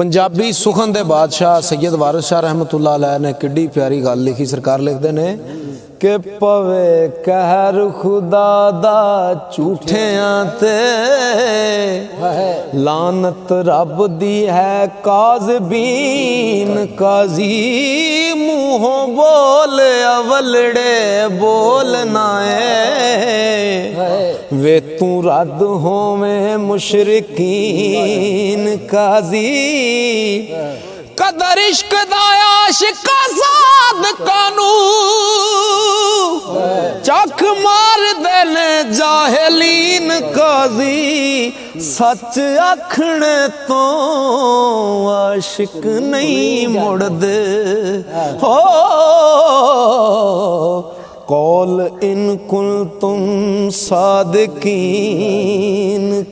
पंजाबी सुखन दे बादशाह सैयद वारिस शाह रहमतुल्लाह अलैह ने किड्डी प्यारी गल लिखी। सरकार लिखते ने कि पवे कहर खुदा दा झूठियां ते लानत रब दी है काज़बीन काजी मुँहों बोल अवलड़े बोलना वे तू रद्द होवें मुशरिकीन काजी कदर इश्क दा आशिक आज़ाद कानू चख मार देने जाहिलीन काजी सच आखने तो आशिक नहीं मुड़दे हो कौल इन कुल तुम सादिकीन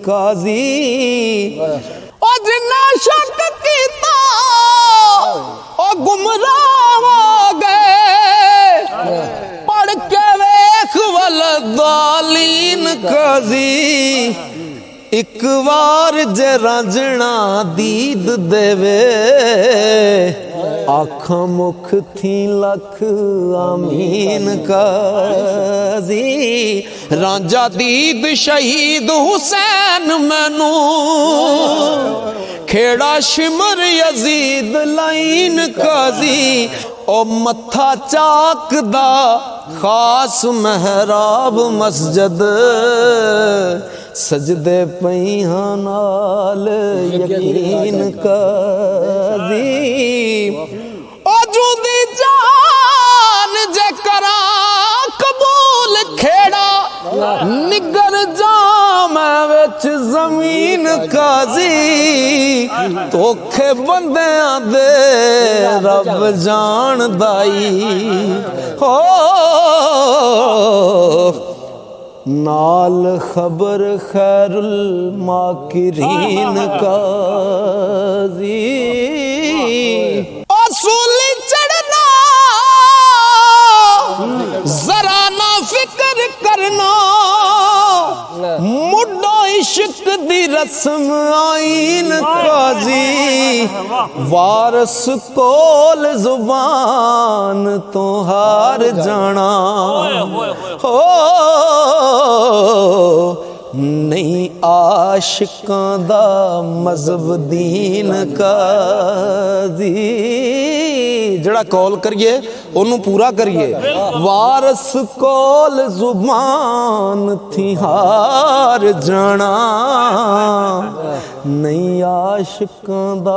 काजी ओ जिन्ना शक कीता ओ गुमराह हो गए पढ़ के वेख वल दालीन काजी एक बार जे रांझना दीद देवे आखा मुख थी लख आमीन काजी रांझा दीद शहीद हुसैन मैनू खेड़ा शिमर यजीद लाइन काजी ओ मत्था चाकदा खास महराब मस्जिद सजदे पईहां नाल यकीन काजी ओ जुदी जान जे करा कबूल खेड़ा निगर जाम विच जमीन काजी धोखे बंदियां दे रब जानदाई हो नाल खबर खैरुल माकिरीन काजी असूली चढ़ना जरा ना फिक्र करना मुड्डो इश्क दी रस्म आईन काजी वारस कोल जुबान तो हार जाना हो नहीं आशिकां दा मजहब दीन काजी जड़ा कौल करिए ओनू पूरा करिए वारस कोल जुबान थी हार जाना नहीं आशिकां दा